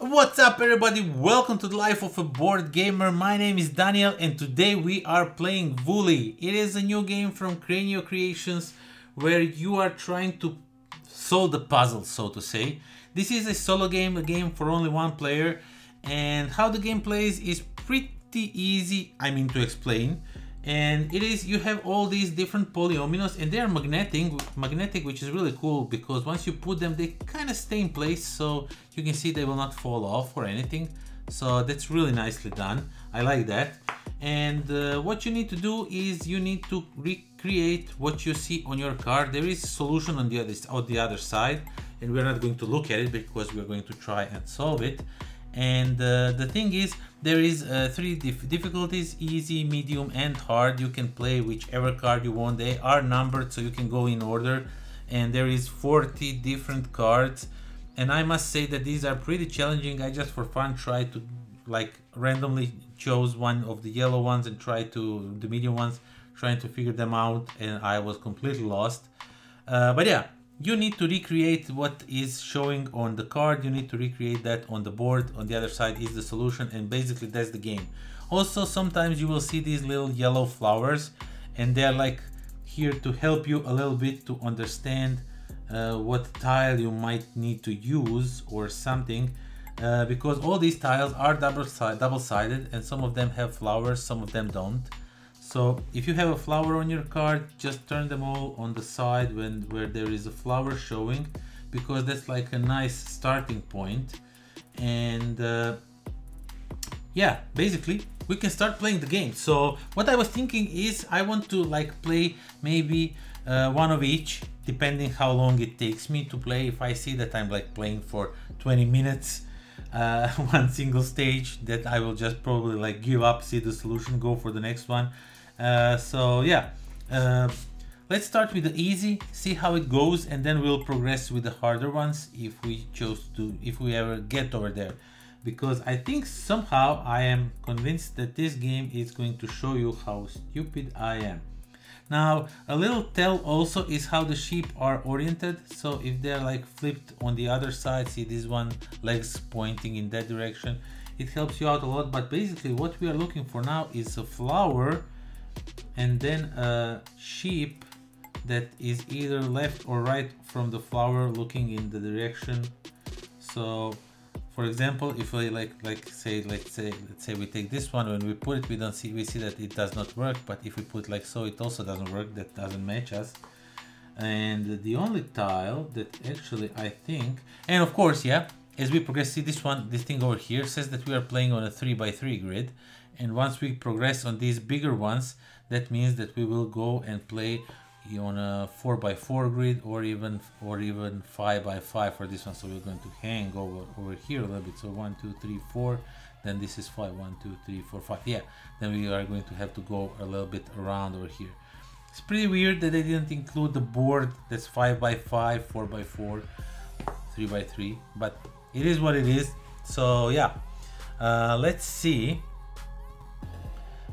What's up everybody, welcome to the Life of a Board Gamer. My name is Daniel and today we are playing WOOLLIE. It is a new game from Cranio Creations where you are trying to solve the puzzle, so to say. This is a solo game, a game for only one player, and how the game plays is pretty easy, to explain. And it is, you have all these different polyominoes and they are magnetic, which is really cool because once you put them, they kind of stay in place, so you can see they will not fall off or anything. So that's really nicely done. I like that. And what you need to do is you need to recreate what you see on your card. There is a solution on the other side, and we're not going to look at it because we're going to try and solve it. And the thing is, there is three difficulties: easy, medium, and hard. You can play whichever card you want. They are numbered, so you can go in order. And there is 40 different cards. And I must say that these are pretty challenging. I just for fun tried to randomly chose one of the yellow ones and the medium ones, trying to figure them out, and I was completely lost. But yeah. You need to recreate what is showing on the card. You need to recreate that on the board. On the other side is the solution, and basically that's the game. Also, sometimes you will see these little yellow flowers, and they're here to help you a little bit to understand what tile you might need to use or something, because all these tiles are double-sided, and some of them have flowers, some of them don't. So if you have a flower on your card, just turn them all on the side where there is a flower showing, because that's like a nice starting point. And yeah, basically we can start playing the game. So what I was thinking is I want to play maybe one of each, depending how long it takes me to play. If I see that I'm playing for 20 minutes, one single stage, that I will just probably give up, see the solution, go for the next one. So yeah, let's start with the easy, see how it goes, and then we'll progress with the harder ones if we ever get over there, because I think somehow I am convinced that this game is going to show you how stupid I am. Now, a little tell also is how the sheep are oriented. So if they're flipped on the other side, see this one, legs pointing in that direction, it helps you out a lot. But basically what we are looking for now is a flower and then a sheep that is either left or right from the flower, looking in the direction. So for example, if we let's say we take this one, when we put it, we see that it does not work. But if we put so, it also doesn't work, that doesn't match us. And the only tile that actually I think, and of course, yeah, as we progress, see this thing over here says that we are playing on a 3x3 grid. And once we progress on these bigger ones, that means that we will go and play on a 4x4 grid, or even 5x5 for this one. So we're going to hang over here a little bit. So 1, 2, 3, 4. Then this is 5. 1, 2, 3, 4, 5. Yeah. Then we are going to have to go a little bit around over here. It's pretty weird that they didn't include the board that's 5x5, 4x4, 3x3. But it is what it is. So yeah. Let's see.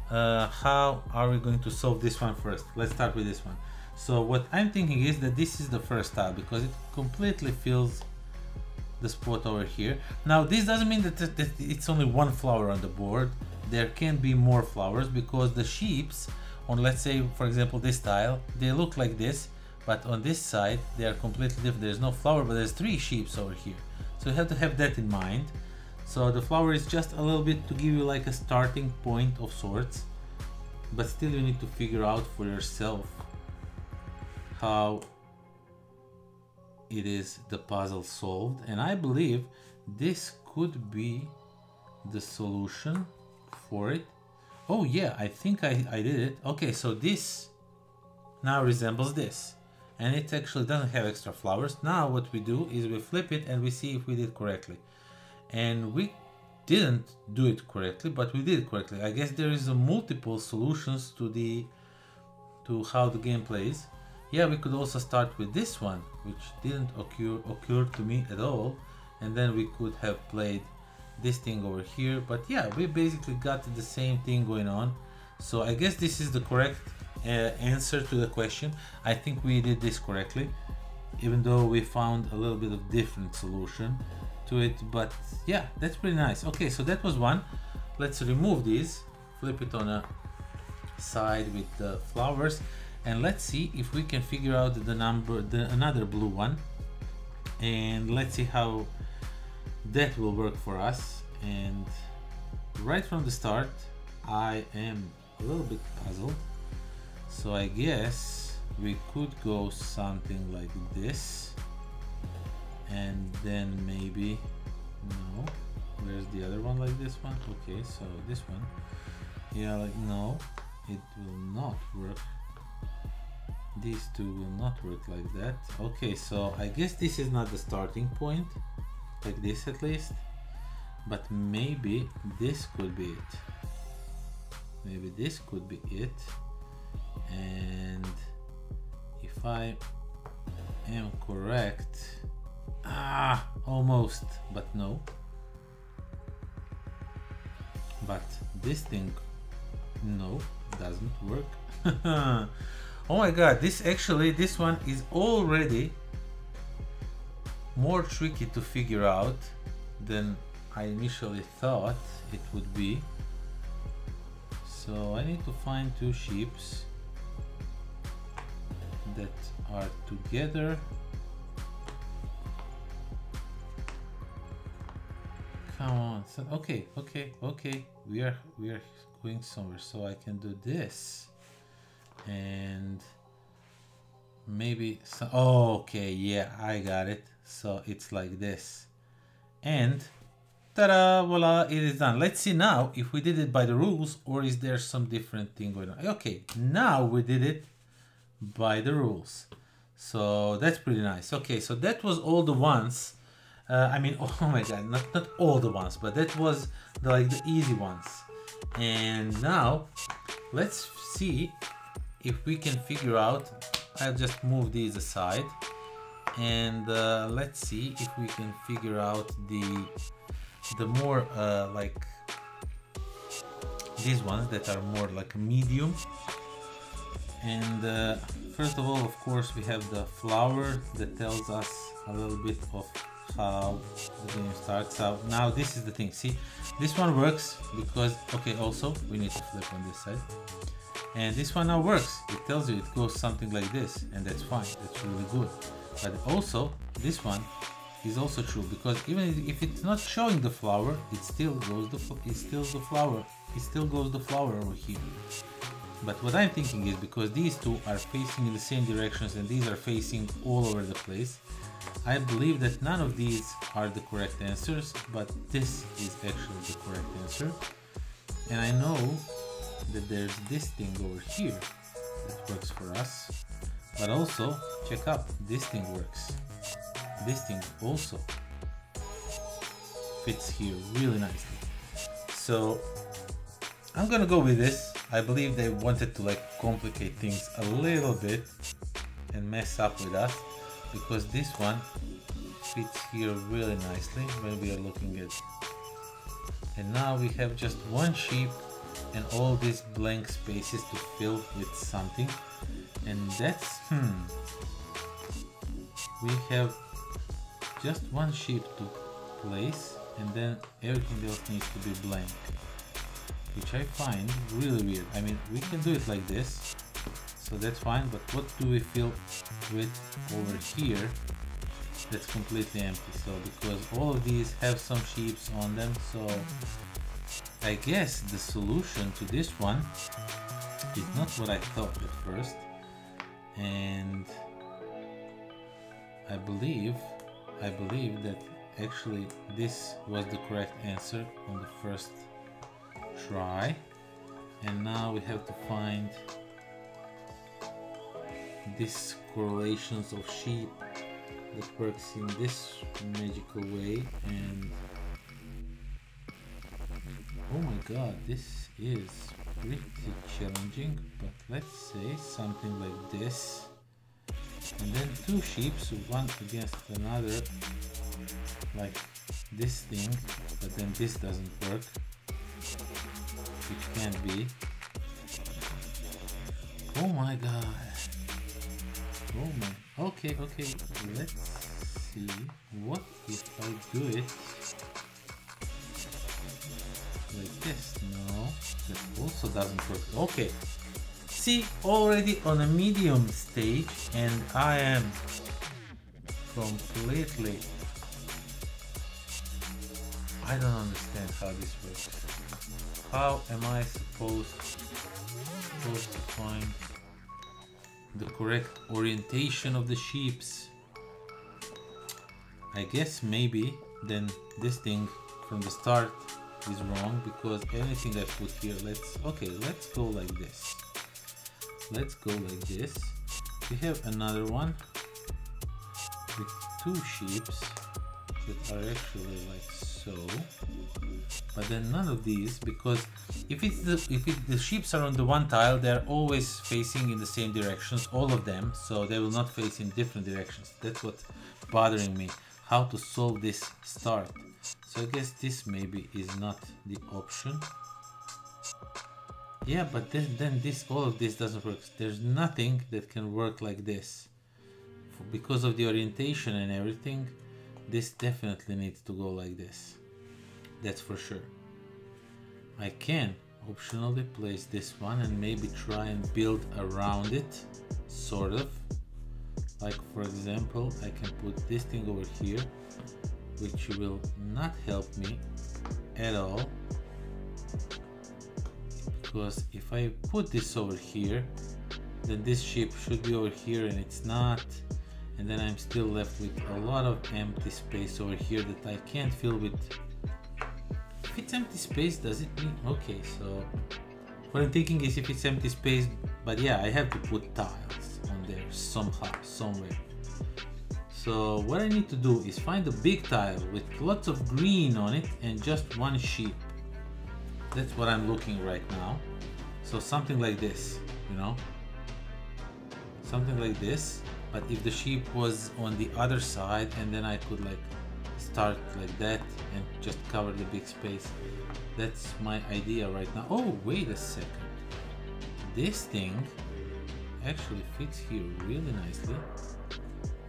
How are we going to solve this one first? Let's start with this one. So what I'm thinking is that this is the first tile, because it completely fills the spot over here. Now this doesn't mean that it's only one flower on the board. There can be more flowers, because the sheeps on, let's say for example this tile, they look like this, but on this side they are completely different. There's no flower, but there's 3 sheeps over here. So you have to have that in mind. So the flower is just a little bit to give you a starting point of sorts, but still you need to figure out for yourself how it is the puzzle solved. And I believe this could be the solution for it. Oh yeah, I think I did it. Okay, so this now resembles this, and it actually doesn't have extra flowers. Now what we do is we flip it and we see if we did correctly. And we didn't do it correctly, but we did it correctly. I guess there is multiple solutions to how the game plays. Yeah, we could also start with this one, which didn't occur to me at all, and then we could have played this thing over here. But yeah, we basically got the same thing going on. So I guess this is the correct answer to the question. I think we did this correctly, even though we found a little bit of different solution. to it, but yeah, that's pretty nice. Okay, so that was one. Let's remove these, flip it on a side with the flowers, and let's see if we can figure out the number, another blue one, and let's see how that will work for us. And right from the start I am a little bit puzzled, so I guess we could go something like this, and then maybe, no, where's the other one? Like this one? Okay, so this one, yeah, like, no, it will not work. These two will not work like that. Okay, so I guess this is not the starting point, like this at least, but maybe this could be it. Maybe this could be it. And if I am correct, almost, but no. But this thing, no, doesn't work. Oh my god, this one is already more tricky to figure out than I initially thought it would be. So I need to find two sheeps that are together. Come on. So, okay. We are going somewhere, so I can do this. And maybe so, okay, yeah, I got it. So it's like this, and ta-da, voila, it is done. Let's see now if we did it by the rules or is there some different thing going on. Okay, now we did it by the rules, so that's pretty nice. Okay, so that was all the ones. I mean, oh my god, not all the ones, but that was like the easy ones. And now let's see if we can figure out. I'll just move these aside, and let's see if we can figure out the more like these ones that are more like medium. And first of all, of course, we have the flower that tells us a little bit of how the game starts out. Now this is the thing, see, this one works because, okay, also we need to flip on this side. And this one now works. It tells you it goes something like this, and that's fine. That's really good. But also, this one is also true, because even if it's not showing the flower, it still goes the flower. It still goes the flower over here. But what I'm thinking is, because these two are facing in the same directions and these are facing all over the place, I believe that none of these are the correct answers, but this is actually the correct answer. And I know that there's this thing over here that works for us, but also check out, this thing works. This thing also fits here really nicely. So I'm gonna go with this. I believe they wanted to like complicate things a little bit and mess up with us, because this one fits here really nicely when we are looking at. And now we have just one sheep and all these blank spaces to fill with something, and that's we have just one sheep to place, and then everything else needs to be blank, which I find really weird. I mean, we can do it like this, so that's fine, but what do we fill with over here that's completely empty? So because all of these have some sheeps on them, so I guess the solution to this one is not what I thought at first, and I believe that actually this was the correct answer on the first try, and now we have to find these correlations of sheep that works in this magical way. And oh my god, this is pretty challenging, but let's say something like this, and then two sheep, so one against another, like this thing, but then this doesn't work, which can't be. Oh my god. Oh my. Okay, let's see. What if I do it like this? No, that also doesn't work. Okay. See, already on a medium stage, and I am completely... I don't understand how this works. How am I supposed to find the correct orientation of the sheeps? I guess maybe then this thing from the start is wrong, because anything I put here, let's go like this. Let's go like this. We have another one with two sheeps that are actually like so, but then none of these, because if the sheeps are on the one tile, they're always facing in the same directions, all of them, so they will not face in different directions. That's what's bothering me, how to solve this start. So I guess this maybe is not the option. Yeah, but then all of this doesn't work. There's nothing that can work like this. Because of the orientation and everything, this definitely needs to go like this. That's for sure. I can optionally place this one and maybe try and build around it, sort of. Like for example, I can put this thing over here, which will not help me at all. Because if I put this over here, then this sheep should be over here and it's not. And then I'm still left with a lot of empty space over here that I can't fill with. If it's empty space, does it mean? Okay, so what I'm thinking is if it's empty space, but yeah, I have to put tiles on there somehow, somewhere. So what I need to do is find a big tile with lots of green on it and just one sheep. That's what I'm looking right now. So something like this, you know, something like this. But if the sheep was on the other side, and then I could like start like that and just cover the big space. That's my idea right now. Oh, wait a second. This thing actually fits here really nicely.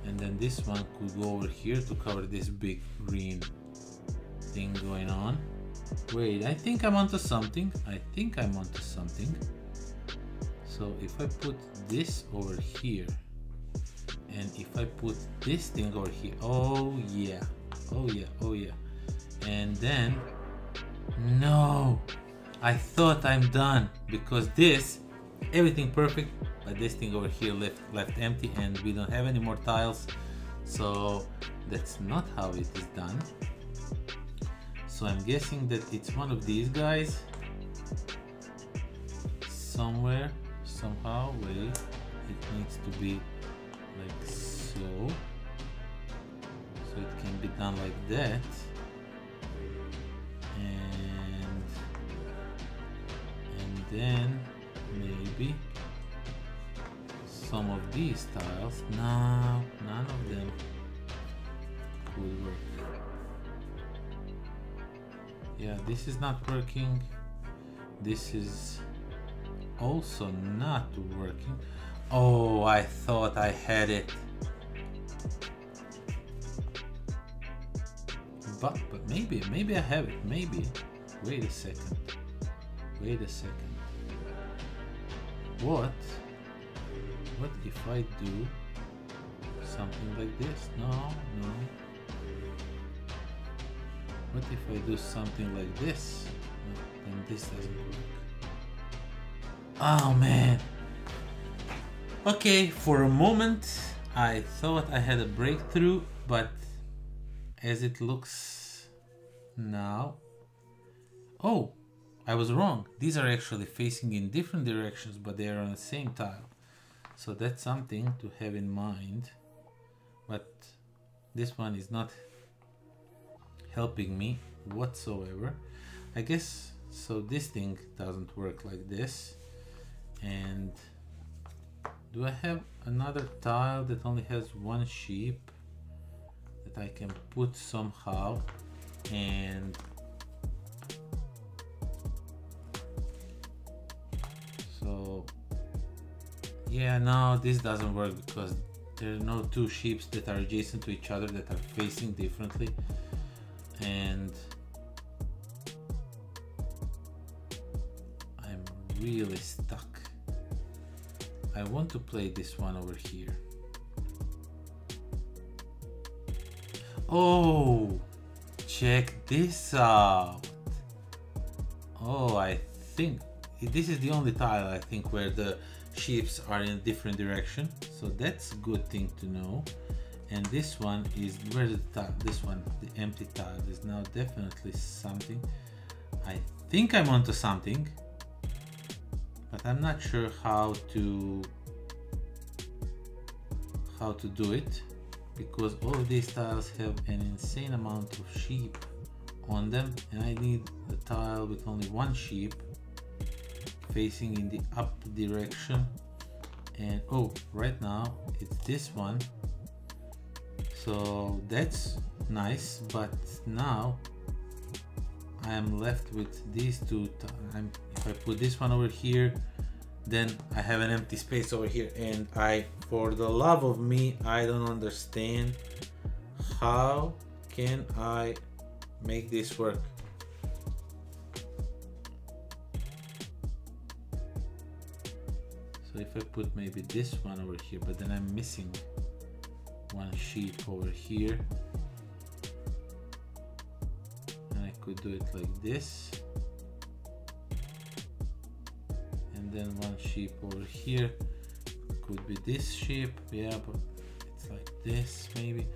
And then this one could go over here to cover this big green thing going on. Wait, I think I'm onto something. So if I put this over here, and if I put this thing over here, oh yeah, and then, no, I thought I'm done, because this, everything perfect, but this thing over here left empty, and we don't have any more tiles, so that's not how it is done. So I'm guessing that it's one of these guys, somewhere, somehow. Wait, it needs to be like so it can be done like that, and then maybe some of these tiles. No, none of them could work. Yeah, this is not working. This is also not working. Oh, I thought I had it. But maybe I have it. Maybe. Wait a second. What if I do something like this? No. What if I do something like this? No, then this doesn't work. Oh man. Okay, for a moment I thought I had a breakthrough, but as it looks now, oh, I was wrong. These are actually facing in different directions, but they are on the same tile. So that's something to have in mind. But this one is not helping me whatsoever. I guess so. This thing doesn't work like this. And do I have another tile that only has one sheep that I can put somehow? And so yeah, no, this doesn't work because there are no two ships that are adjacent to each other that are facing differently, and I'm really stuck. I want to play this one over here. Oh, check this out. Oh, I think this is the only tile, I think, where the ships are in a different direction. So that's a good thing to know. And this one is, where's the tile? This one, the empty tile, is now definitely something. I think I'm onto something, but I'm not sure how to do it, because all of these tiles have an insane amount of sheep on them, and I need a tile with only one sheep facing in the up direction. And oh, right now it's this one, so that's nice, but now I am left with these two. If I put this one over here, then I have an empty space over here, and for the love of me, I don't understand how can I make this work. So if I put maybe this one over here, but then I'm missing one sheep over here, and I could do it like this, and then one sheep over here could be this sheep. Yeah, but it's like this maybe.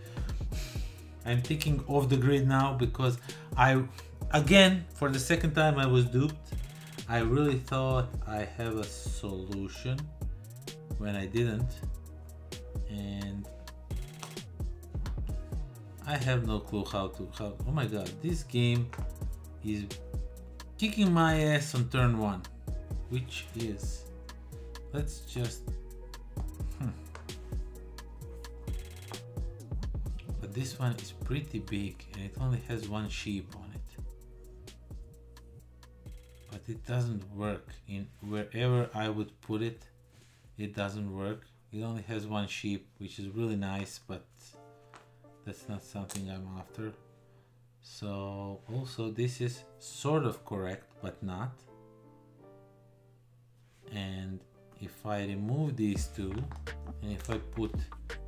I'm thinking off the grid now, because again, for the second time I was duped. I really thought I have a solution when I didn't, and I have no clue how. Oh my god, this game is kicking my ass on turn 1, which is, let's just but this one is pretty big, and it only has one sheep on it. But it doesn't work in wherever I would put it. It doesn't work. It only has one sheep, which is really nice, but that's not something I'm after. So also this is sort of correct, but not. And if I remove these two, and if I put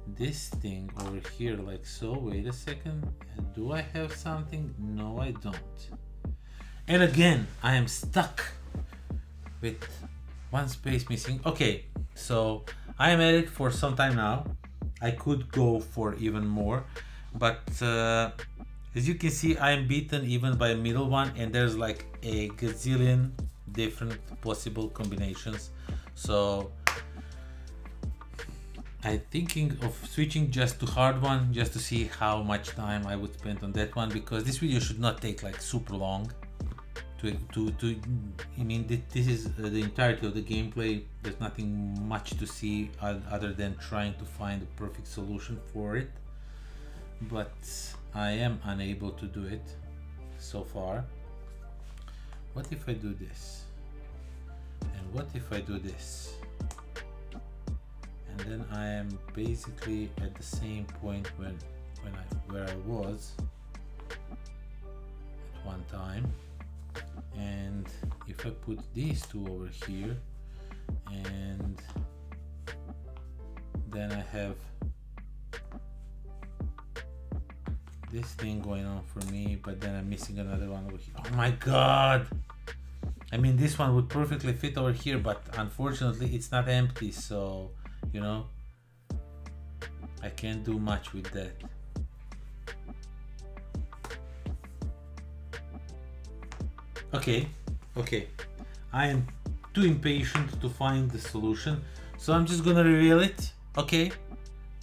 this thing over here like so, wait a second, do I have something? No, I don't. And again, I am stuck with one space missing. Okay, so I am at it for some time now. I could go for even more, but as you can see, I am beaten even by a middle one, and there's like a gazillion different possible combinations. So I'm thinking of switching just to hard one, just to see how much time I would spend on that one, because this video should not take like super long. I mean, this is the entirety of the gameplay. There's nothing much to see other than trying to find the perfect solution for it, but I am unable to do it so far. What if I do this? And what if I do this? And then I am basically at the same point where I was at one time. And if I put these two over here, and then I have this thing going on for me, but then I'm missing another one over here. Oh my god! I mean, this one would perfectly fit over here, but unfortunately it's not empty, so you know, I can't do much with that. Okay, I am too impatient to find the solution, so I'm just gonna reveal it, okay?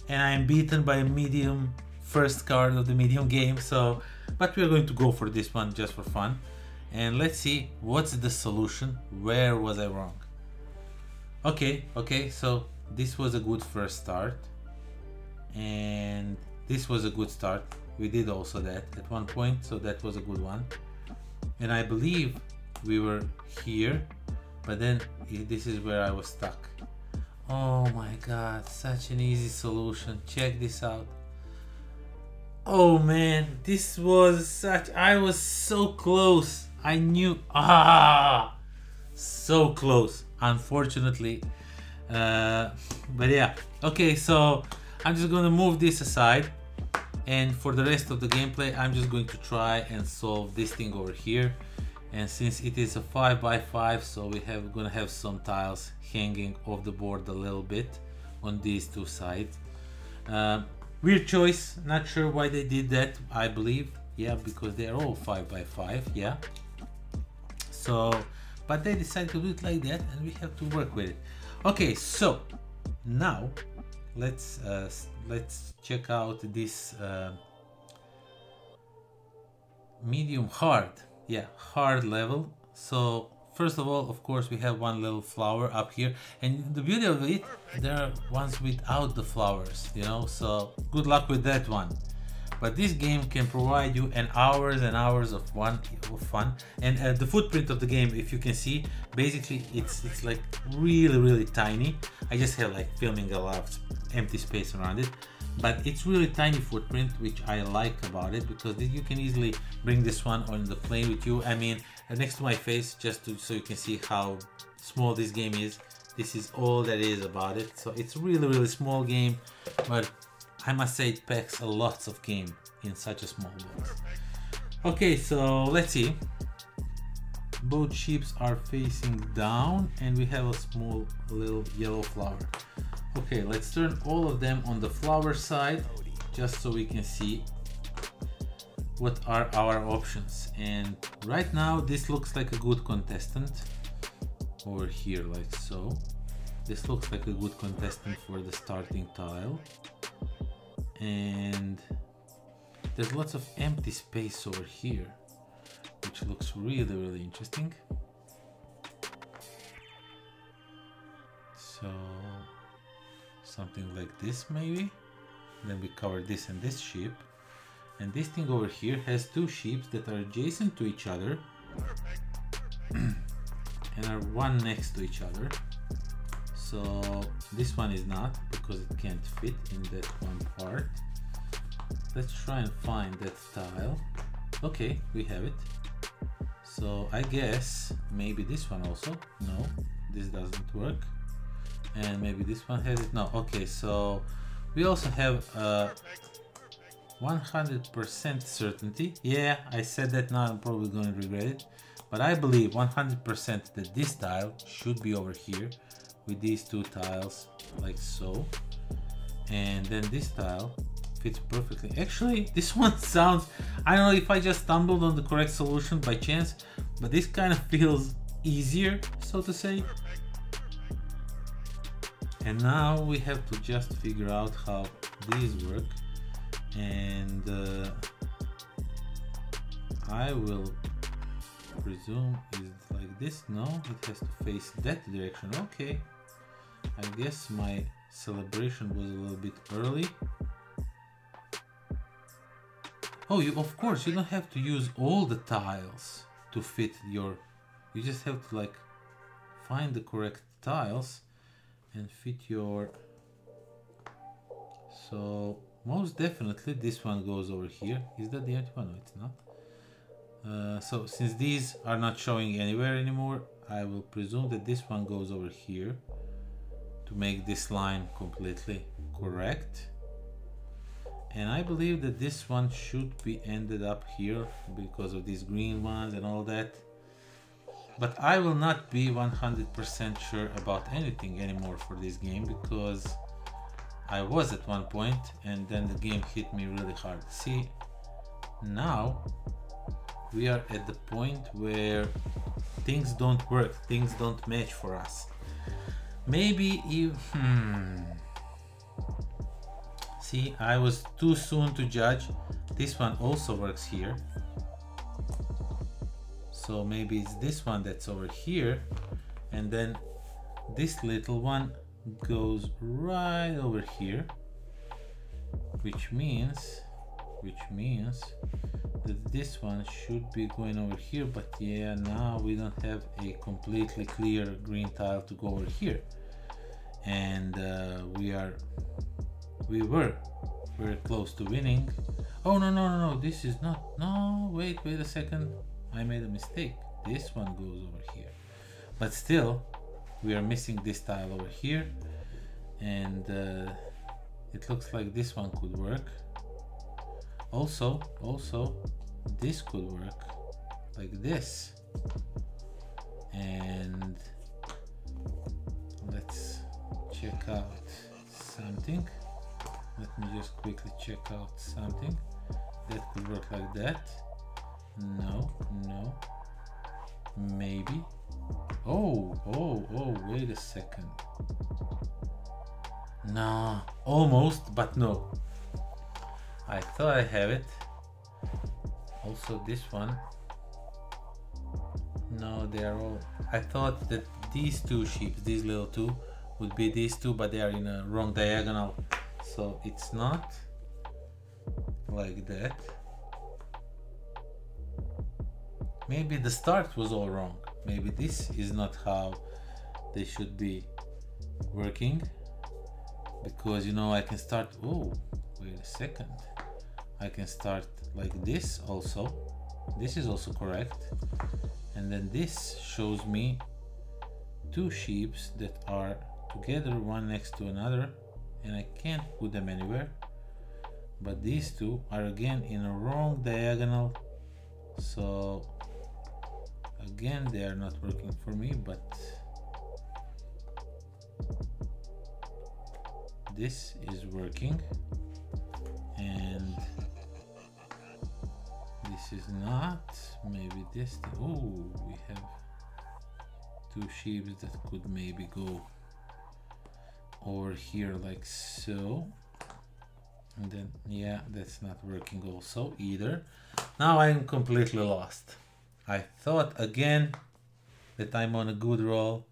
And I am beaten by a medium first card of the medium game, so, but we're going to go for this one just for fun. And let's see what's the solution. Where was I wrong? Okay, so this was a good first start, and this was a good start. We did also that at one point, so that was a good one. And I believe we were here, but then this is where I was stuck. Oh my god, such an easy solution. Check this out. Oh man, this was such... I was so close. I knew... so close, unfortunately. But yeah, okay, so I'm just gonna move this aside, and for the rest of the gameplay I'm just going to try and solve this thing over here. And since it is a 5x5, so gonna have some tiles hanging off the board a little bit on these two sides. Weird choice, not sure why they did that. I believe, yeah, because they are all 5x5, yeah. So, but they decided to do it like that, and we have to work with it. Okay, so now let's check out this medium hard, yeah, hard level. So first of all, of course, we have one little flower up here, and the beauty of it, there are ones without the flowers, you know, so good luck with that one. But this game can provide you hours and hours of fun. And the footprint of the game, if you can see, basically it's like really tiny. I just have like filming a lot of empty space around it, but it's really tiny footprint, which I like about it, because you can easily bring this one on the plane with you. I mean, next to my face, just so you can see how small this game is. This is all that is about it. So it's really small game, but I must say it packs a lot of game in such a small box. Okay, so let's see. Both ships are facing down, and we have a small little yellow flower. Okay, let's turn all of them on the flower side, just so we can see what are our options. And right now this looks like a good contestant over here, like so. This looks like a good contestant for the starting tile. And there's lots of empty space over here, which looks really interesting. So something like this maybe. Then we cover this and this ship, and this thing over here has two ships that are adjacent to each other and are one next to each other. So this one is not, because it can't fit in that one part. Let's try and find that tile. Okay, we have it. So I guess maybe this one also. No, this doesn't work. And maybe this one has it. No, okay, so we also have 100% certainty. Yeah, I said that, now I'm probably going to regret it. But I believe 100% that this tile should be over here, with these two tiles like so, and then this tile fits perfectly. Actually, this one sounds, I don't know if I just stumbled on the correct solution by chance, but this kind of feels easier, so to say. And now we have to just figure out how these work, and I will presume it's like this. No, it has to face that direction. Okay, I guess my celebration was a little bit early. Oh, of course, you don't have to use all the tiles to fit your... You just have to like find the correct tiles and fit your... So most definitely this one goes over here. Is that the empty one? No, it's not. So since these are not showing anywhere anymore, I will presume that this one goes over here to make this line completely correct. And I believe that this one should be ended up here because of these green ones and all that. But I will not be 100% sure about anything anymore for this game, because I was at one point and then the game hit me really hard. See, now we are at the point where things don't work, things don't match for us. Maybe you... See, I was too soon to judge. This one also works here. So maybe it's this one that's over here, and then this little one goes right over here, which means that this one should be going over here. But yeah, now we don't have a completely clear green tile to go over here. and we were very close to winning. Oh no, this is not, no, wait a second, I made a mistake. This one goes over here, but still we are missing this tile over here, and it looks like this one could work. Also this could work like this. And let's check out something. Let me just quickly check out something that could work like that. No, maybe. Oh, wait a second. Nah, almost, but no. I thought I have it. Also this one. No, they are all, I thought that these two sheep, these little two, would be these two, but they are in a wrong diagonal, so it's not like that. Maybe the start was all wrong. Maybe this is not how they should be working, because you know I can start, oh wait a second, I can start like this also. This is also correct, and then this shows me two sheeps that are together, one next to another, and I can't put them anywhere. But these two are again in a wrong diagonal, so again they are not working for me. But this is working, and this is not. Maybe this, oh, we have two sheep that could maybe go over here like so, and then yeah, that's not working also either. Now I'm completely lost. I thought again that I'm on a good roll.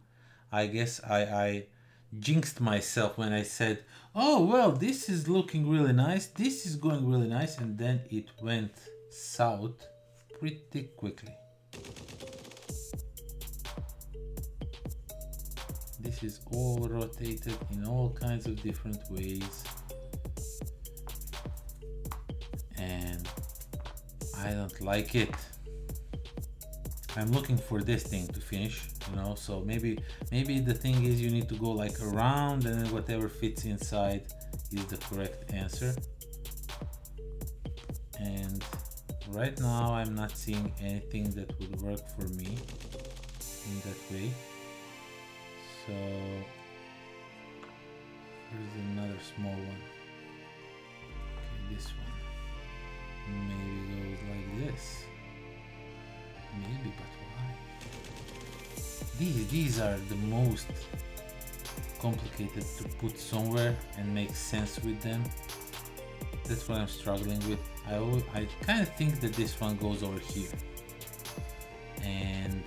I guess I jinxed myself when I said, oh well, this is looking really nice, this is going really nice, and then it went south pretty quickly. This is all rotated in all kinds of different ways, and I don't like it. I'm looking for this thing to finish, you know, so maybe the thing is you need to go like around, and then whatever fits inside is the correct answer. And right now I'm not seeing anything that would work for me in that way. So here's another small one. Okay, this one maybe goes like this. Maybe, but why? These are the most complicated to put somewhere and make sense with them. That's what I'm struggling with. I kind of think that this one goes over here, and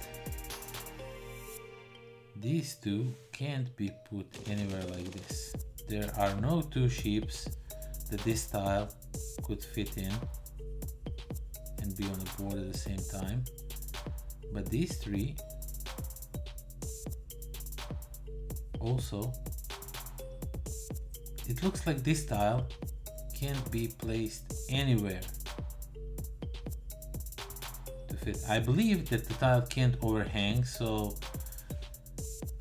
these two can't be put anywhere like this. There are no two sheeps that this tile could fit in and be on the board at the same time. But these three also, it looks like this tile can't be placed anywhere to fit. I believe that the tile can't overhang, so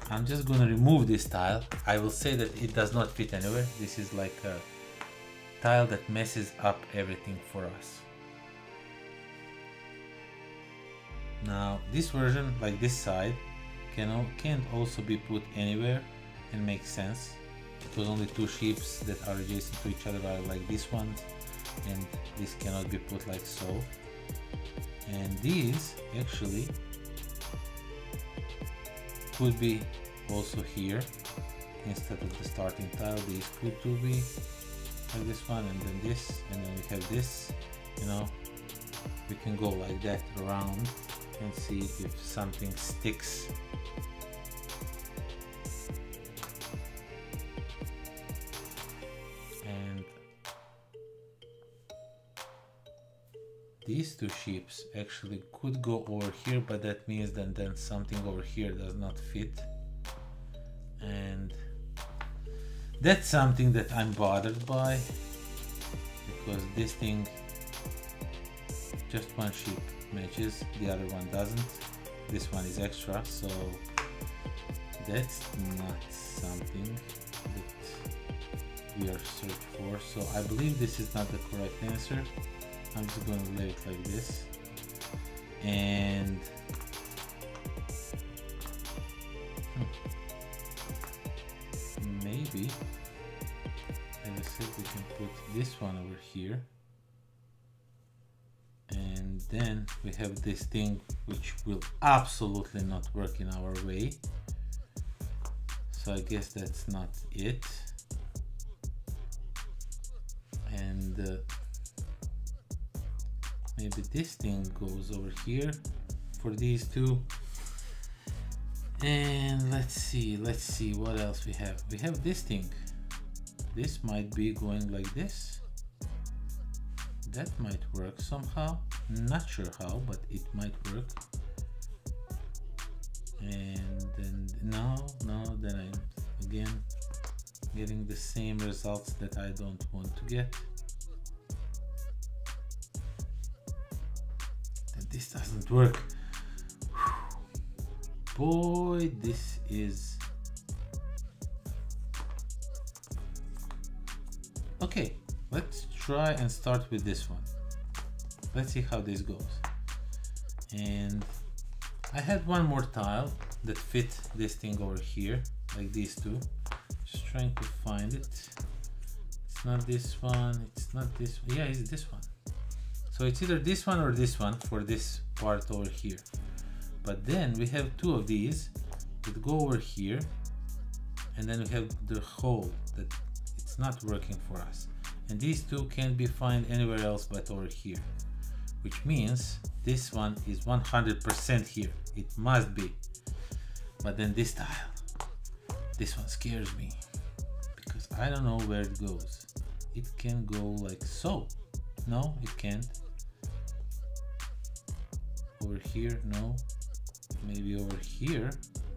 I'm just going to remove this tile. I will say that it does not fit anywhere. This is like a tile that messes up everything for us. Now this version, like this side, can't also be put anywhere and make sense, because only two sheeps that are adjacent to each other are like this one, and this cannot be put like so. And these actually could be also here instead of the starting tile. These could be like this one, and then this, and then we have this. You know, we can go like that around and see if something sticks. And these two sheeps actually could go over here, but that means that then something over here does not fit. And That's something that I'm bothered by, because this thing, just one sheep matches, the other one doesn't. This one is extra, so that's not something that we are searching for. So I believe this is not the correct answer. I'm just going to lay it like this, and maybe, as I said, we can put this one over here, and then we have this thing which will absolutely not work in our way. So I guess that's not it. And maybe this thing goes over here for these two. And let's see what else we have. We have this thing. This might be going like this. That might work somehow. Not sure how, but it might work. And then no, then I'm again getting the same results that I don't want to get. And this doesn't work. Boy, this is okay. Let's try and start with this one. Let's see how this goes. And I had one more tile that fit this thing over here, like these two. Just trying to find it. It's not this one, it's not this one. Yeah, it's this one. So it's either this one or this one for this part over here. But then we have two of these that go over here, and then we have the hole that it's not working for us. And these two can't be found anywhere else but over here, which means this one is 100% here. It must be. But then this tile, this one scares me because I don't know where it goes. It can go like so. No, it can't. Over here, no. Maybe over here.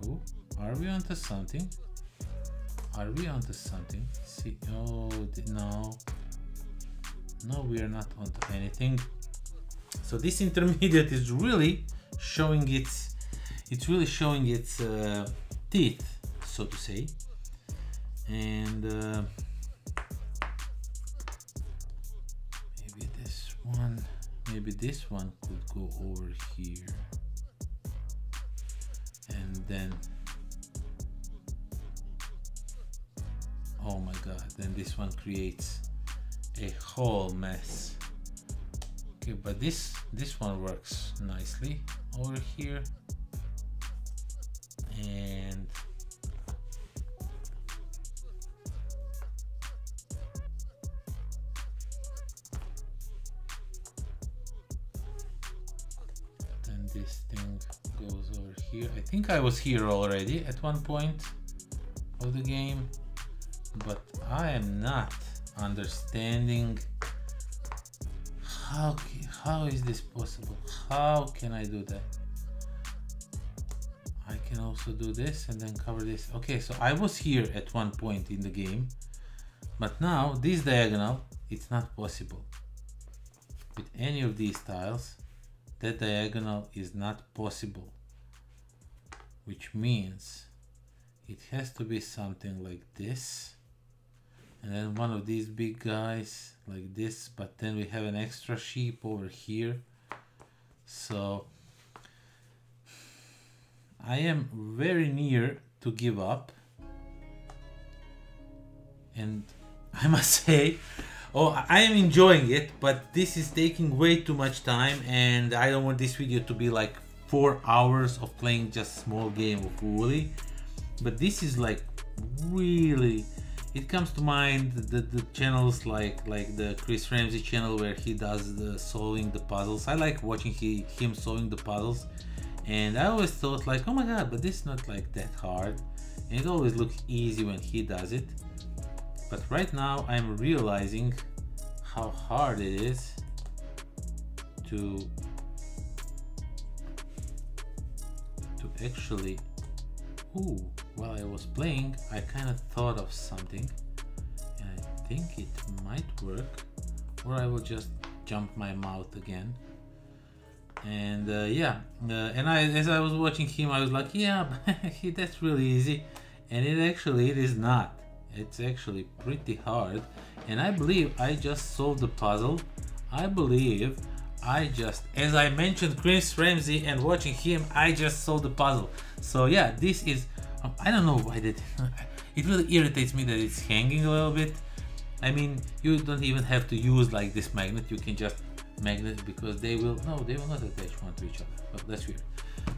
Oh, are we onto something? Are we onto something? See, oh no, no, we are not onto anything. So this intermediate is really showing its teeth, so to say. And maybe this one could go over here. And then, oh my god, then this one creates a whole mess. Okay, but this one works nicely over here. And then this thing goes over here. I think I was here already at one point of the game, but I am not understanding how is this possible? How can I do that? I can also do this and then cover this. Okay, so I was here at one point in the game, but now this diagonal, it's not possible. With any of these tiles, that diagonal is not possible, which means it has to be something like this, and then one of these big guys like this, but then we have an extra sheep over here. So I am very near to give up, and I must say, oh, I am enjoying it, but this is taking way too much time, and I don't want this video to be like 4 hours of playing just a small game of WOOLLIE. But this is like really, it comes to mind the channels like the Chris Ramsey channel, where he does the solving the puzzles. I like watching him solving the puzzles, and I always thought like, oh my god, but this is not like that hard, and it always looks easy when he does it. But right now I'm realizing how hard it is to actually, ooh, while I was playing, I kind of thought of something. think it might work, or I will just jump my mouth again. And yeah, and as I was watching him, I was like, yeah, that's really easy. And it is not. It's actually pretty hard. And I believe I just solved the puzzle. I believe I just, as I mentioned Chris Ramsey and watching him, I just solved the puzzle. So yeah, this is, I don't know why that, it really irritates me that it's hanging a little bit. I mean, you don't even have to use like this magnet, you can just magnet, because they will not attach one to each other. But that's weird.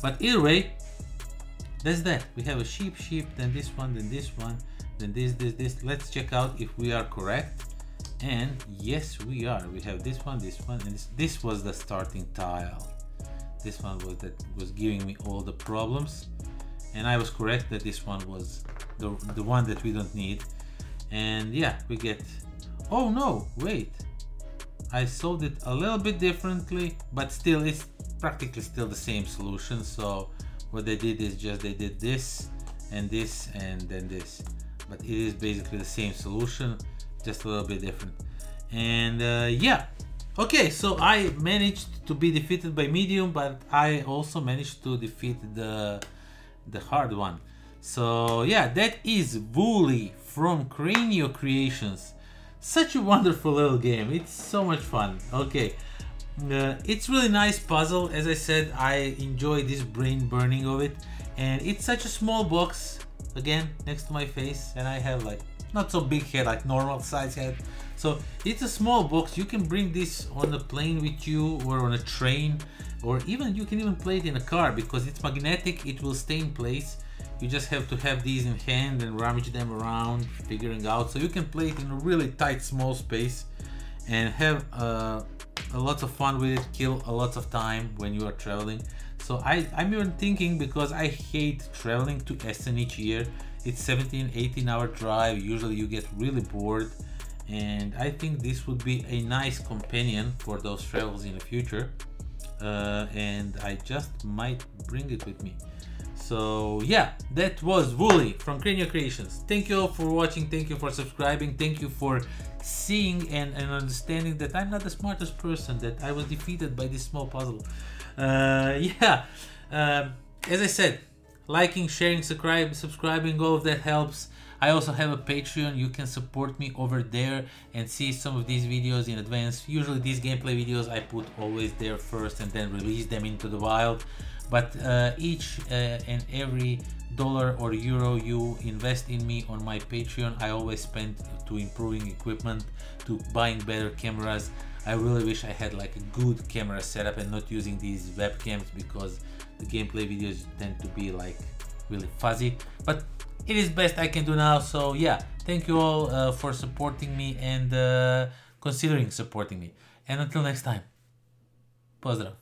But either way, that's that. We have a sheep, then this one, then this one, then this. Let's check out if we are correct. And yes, we are. We have this one, and this was the starting tile. This one was giving me all the problems, and I was correct that this one was the one that we don't need. And yeah, we get, oh no, wait, I solved it a little bit differently, but still it's practically still the same solution. So what they did is just they did this and then this, but it is basically the same solution, just a little bit different. And yeah, okay, so I managed to be defeated by medium, but I also managed to defeat the hard one. So yeah, that is WOOLLIE from Cranio Creations. Such a wonderful little game. It's so much fun. Okay, it's really nice puzzle. As I said, I enjoy this brain burning of it, and it's such a small box, again next to my face, and I have like not so big head, like normal size head. So it's a small box. You can bring this on a plane with you, or on a train, or even you can even play it in a car, because it's magnetic, it will stay in place. You just have to have these in hand and rummage them around, figuring out. So you can play it in a really tight, small space and have a lot of fun with it, kill a lot of time when you are traveling. So I'm even thinking, because I hate traveling to Essen each year. It's 17-18 hour drive. Usually you get really bored. And I think this would be a nice companion for those travels in the future. And I just might bring it with me. So yeah, that was WOOLLIE from Cranio Creations. Thank you all for watching, thank you for subscribing, thank you for seeing and understanding that I'm not the smartest person, that I was defeated by this small puzzle. Yeah, as I said, liking, sharing, subscribing, all of that helps. I also have a Patreon. You can support me over there and see some of these videos in advance. Usually these gameplay videos I put always there first and then release them into the wild. But each and every dollar or euro you invest in me on my Patreon, I always spend to improving equipment, to buying better cameras. I really wish I had like a good camera setup and not using these webcams, because the gameplay videos tend to be like really fuzzy. But it is best I can do now. So yeah, thank you all for supporting me and considering supporting me. And until next time, pozdrav.